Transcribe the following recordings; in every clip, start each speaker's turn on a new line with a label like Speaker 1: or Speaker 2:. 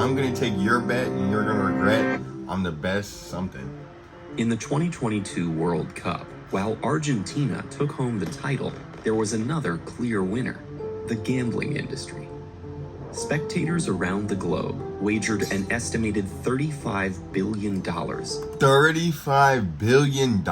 Speaker 1: I'm going to take your bet and you're going to regret I'm the best something.
Speaker 2: In the 2022 World Cup, while Argentina took home the title, there was another clear winner: the gambling industry. Spectators around the globe wagered an estimated $35 billion.
Speaker 1: $35 billion?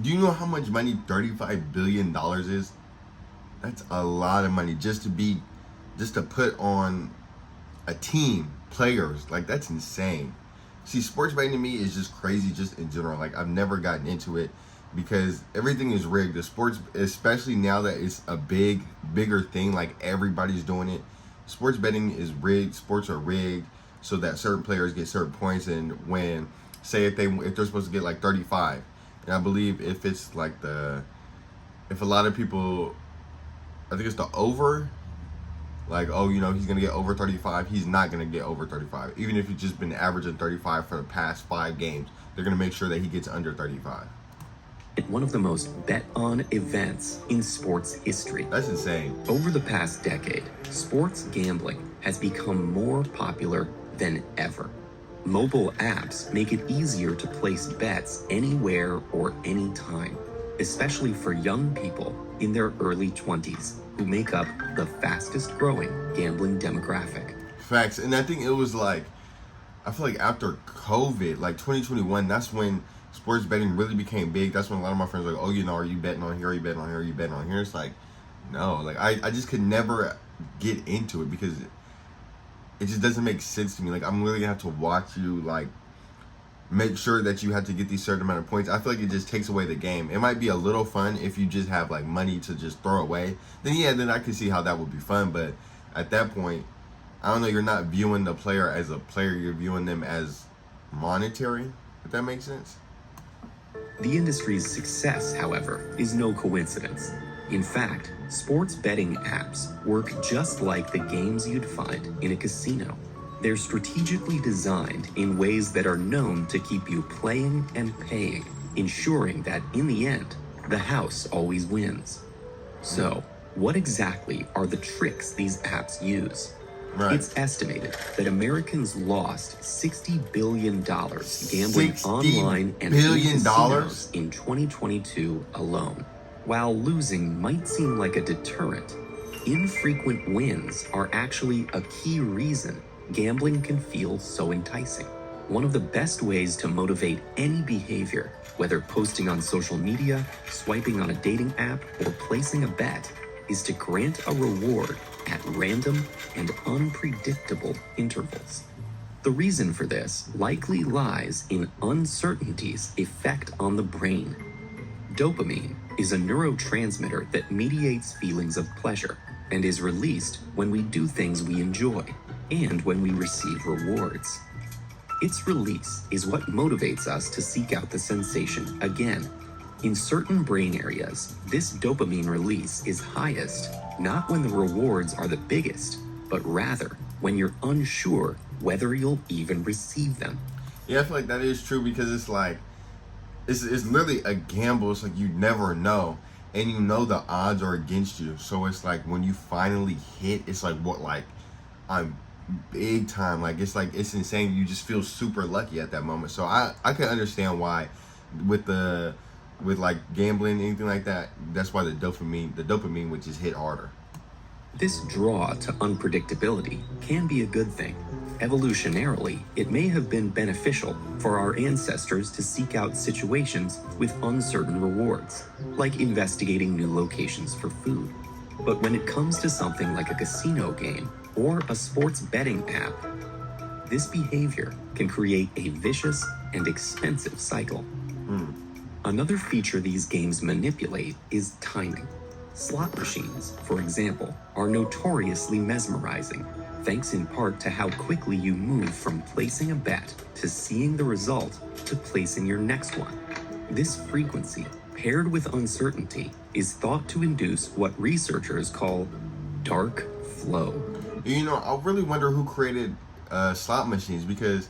Speaker 1: Do you know how much money $35 billion is? That's a lot of money just to put on a team, players. Like, that's insane. See, sports betting to me is just crazy just in general. Like, I've never gotten into it because everything is rigged. The sports, especially now that it's a bigger thing, like everybody's doing it. Sports betting is rigged. Sports are rigged so that certain players get certain points. And when, say if they're supposed to get like 35, and I believe if it's like if a lot of people, I think it's the over, like, oh, you know, he's going to get over 35. He's not going to get over 35. Even if he's just been averaging 35 for the past 5 games, they're going to make sure that he gets under 35.
Speaker 2: One of the most bet-on events in sports history.
Speaker 1: That's insane.
Speaker 2: Over the past decade, sports gambling has become more popular than ever. Mobile apps make it easier to place bets anywhere or anytime, especially for young people in their early 20s who make up the fastest growing gambling demographic.
Speaker 1: Facts. And I think it was like, I feel like after COVID, like 2021, that's when sports betting really became big. That's when a lot of my friends were like, oh, you know, are you betting on here? Are you betting on here? Are you betting on here? It's like, no, like I just could never get into it because it just doesn't make sense to me. Like, I'm really gonna have to watch you, like, make sure that you have to get these certain amount of points. I feel like it just takes away the game. It might be a little fun if you just have like money to just throw away. Then I can see how that would be fun. But at that point, I don't know, you're not viewing the player as a player, you're viewing them as monetary, if that makes sense.
Speaker 2: The industry's success, however, is no coincidence. In fact, sports betting apps work just like the games you'd find in a casino. They're strategically designed in ways that are known to keep you playing and paying, ensuring that in the end, the house always wins. So, what exactly are the tricks these apps use?
Speaker 1: Right.
Speaker 2: It's estimated that Americans lost $60 billion gambling online and in casinos in 2022 alone. While losing might seem like a deterrent, infrequent wins are actually a key reason gambling can feel so enticing. One of the best ways to motivate any behavior, whether posting on social media, swiping on a dating app, or placing a bet, is to grant a reward at random and unpredictable intervals. The reason for this likely lies in uncertainty's effect on the brain. Dopamine is a neurotransmitter that mediates feelings of pleasure and is released when we do things we enjoy and when we receive rewards. Its release is what motivates us to seek out the sensation again. In certain brain areas, this dopamine release is highest not when the rewards are the biggest, but rather when you're unsure whether you'll even receive them.
Speaker 1: Yeah, I feel like that is true because it's like, it's literally a gamble. It's like you never know, and you know the odds are against you. So it's like when you finally hit, it's like what, like I'm big time. Like it's insane. You just feel super lucky at that moment. So I can understand why with like gambling, anything like that, that's why the dopamine would just hit harder.
Speaker 2: This draw to unpredictability can be a good thing. Evolutionarily, it may have been beneficial for our ancestors to seek out situations with uncertain rewards, like investigating new locations for food. But when it comes to something like a casino game or a sports betting app, this behavior can create a vicious and expensive cycle. Another feature these games manipulate is timing. Slot machines, for example, are notoriously mesmerizing, thanks in part to how quickly you move from placing a bet to seeing the result to placing your next one. This frequency, paired with uncertainty, is thought to induce what researchers call dark flow.
Speaker 1: You know, I really wonder who created slot machines, because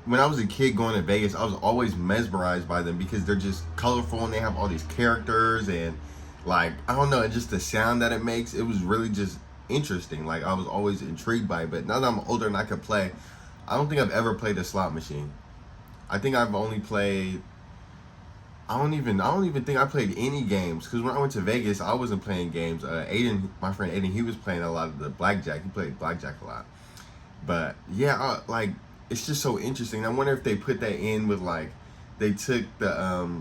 Speaker 1: when I was a kid going to Vegas, I was always mesmerized by them because they're just colorful and they have all these characters and, like, I don't know, and just the sound that it makes, it was really just interesting. Like I was always intrigued by it. But now that I'm older and I could play, I don't think I've ever played a slot machine. I think I've only played. I don't even think I played any games, because when I went to Vegas, I wasn't playing games. Aiden, my friend Aiden, he was playing a lot of the blackjack. He played blackjack a lot. But yeah, like it's just so interesting. I wonder if they put that in with like they took the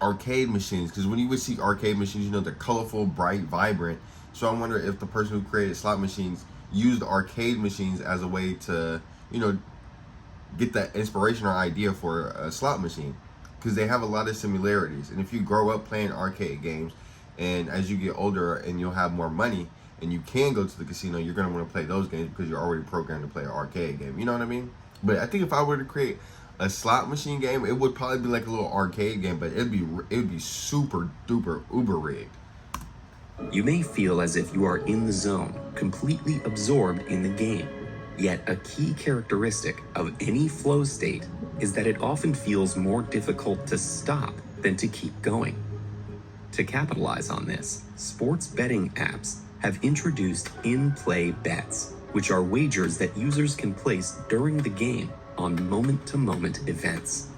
Speaker 1: arcade machines, because when you would see arcade machines, you know, they're colorful, bright, vibrant. So I wonder if the person who created slot machines used arcade machines as a way to, you know, get that inspiration or idea for a slot machine, because they have a lot of similarities. And if you grow up playing arcade games, and as you get older and you'll have more money and you can go to the casino, you're going to want to play those games because you're already programmed to play an arcade game. You know what I mean? But I think if I were to create a slot machine game, it would probably be like a little arcade game, but it would be super duper uber rigged.
Speaker 2: You may feel as if you are in the zone, completely absorbed in the game. Yet a key characteristic of any flow state is that it often feels more difficult to stop than to keep going. To capitalize on this, sports betting apps have introduced in-play bets, which are wagers that users can place during the game on moment-to-moment events.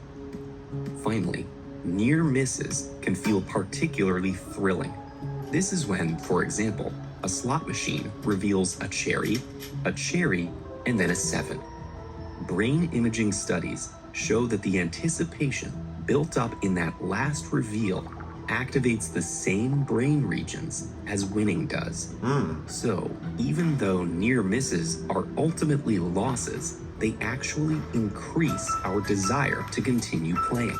Speaker 2: Finally, near misses can feel particularly thrilling. This is when, for example, a slot machine reveals a cherry, and then a 7. Brain imaging studies show that the anticipation built up in that last reveal activates the same brain regions as winning does. So, even though near misses are ultimately losses, they actually increase our desire to continue playing.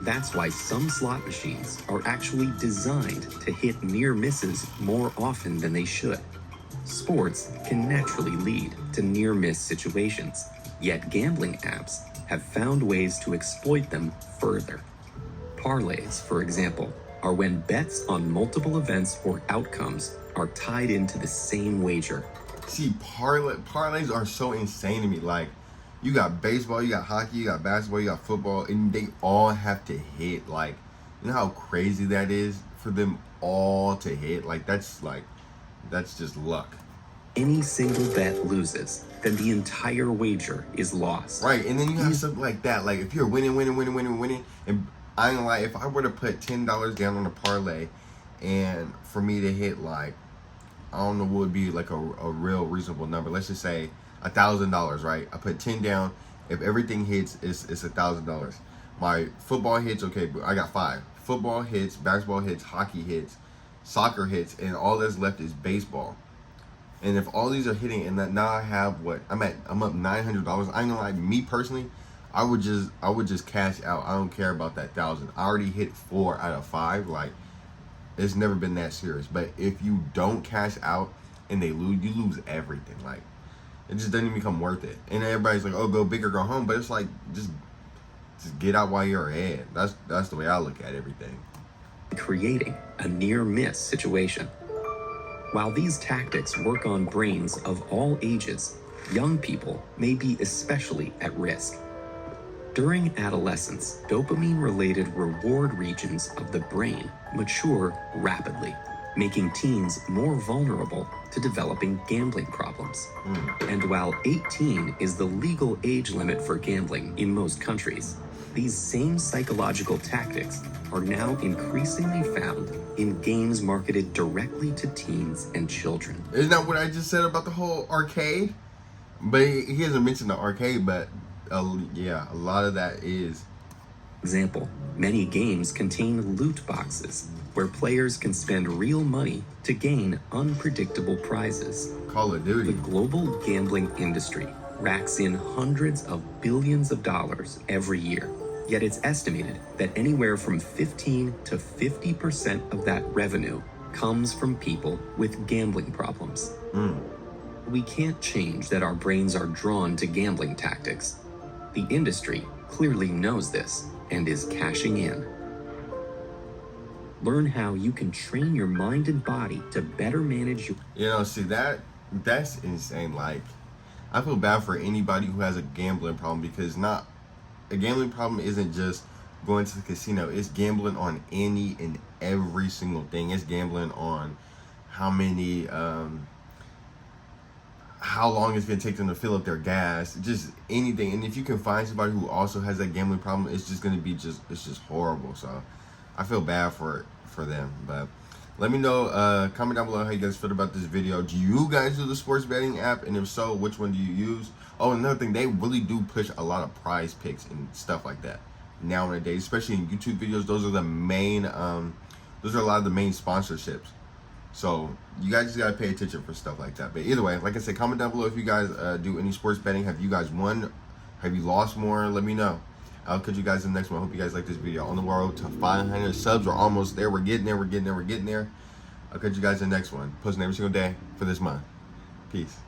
Speaker 2: That's why some slot machines are actually designed to hit near misses more often than they should. Sports can naturally lead to near-miss situations, yet gambling apps have found ways to exploit them further. Parlays, for example, are when bets on multiple events or outcomes are tied into the same wager.
Speaker 1: See, parlays are so insane to me. Like, you got baseball, you got hockey, you got basketball, you got football, and they all have to hit. Like, you know how crazy that is for them all to hit? Like, that's just luck.
Speaker 2: Any single bet loses, then the entire wager is lost.
Speaker 1: Right, and then you have something like that. Like, if you're winning, and I ain't gonna lie, if I were to put $10 down on a parlay, and for me to hit, like, I don't know what would be like a real reasonable number. Let's just say $1,000, right? I put 10 down. If everything hits, it's $1,000. My football hits, okay, but I got 5. Football hits, basketball hits, hockey hits, soccer hits, and all that's left is baseball. And if all these are hitting, and that now I have I'm up $900. I ain't gonna lie, me personally, I would just cash out. I don't care about that 1,000. I already hit 4 out of 5. Like, it's never been that serious. But if you don't cash out and they lose, you lose everything. Like, it just doesn't become worth it. And everybody's like, oh, go big or go home. But it's like, just get out while you're ahead. That's the way I look at everything.
Speaker 2: Creating a near-miss situation. While these tactics work on brains of all ages, young people may be especially at risk. During adolescence, dopamine-related reward regions of the brain mature rapidly, making teens more vulnerable to developing gambling problems. And while 18 is the legal age limit for gambling in most countries, these same psychological tactics are now increasingly found in games marketed directly to teens and children.
Speaker 1: Isn't that what I just said about the whole arcade? But he hasn't mentioned the arcade, but yeah, a lot of that is.
Speaker 2: Example, many games contain loot boxes where players can spend real money to gain unpredictable prizes.
Speaker 1: Call of Duty.
Speaker 2: The global gambling industry racks in hundreds of billions of dollars every year. Yet it's estimated that anywhere from 15 to 50% of that revenue comes from people with gambling problems. We can't change that our brains are drawn to gambling tactics. The industry clearly knows this and is cashing in. Learn how you can train your mind and body to better manage your...
Speaker 1: You know, see, that's insane. Like, I feel bad for anybody who has a gambling problem, because a gambling problem isn't just going to the casino. It's gambling on any and every single thing. It's gambling on how many how long it's gonna take them to fill up their gas, just anything. And if you can find somebody who also has that gambling problem, it's just gonna be it's just horrible. So I feel bad for them. But let me know, comment down below how you guys feel about this video. Do you guys do the sports betting app? And if so, which one do you use? Oh, another thing, they really do push a lot of prize picks and stuff like that nowadays, especially in YouTube videos. Those are the main, those are a lot of the main sponsorships. So you guys just gotta pay attention for stuff like that. But either way, like I said, comment down below if you guys do any sports betting. Have you guys won? Have you lost more? Let me know. I'll catch you guys in the next one. Hope you guys like this video. On the road to 500 subs. We're almost there. We're getting there. We're getting there. We're getting there. I'll catch you guys in the next one. Posting every single day for this month. Peace.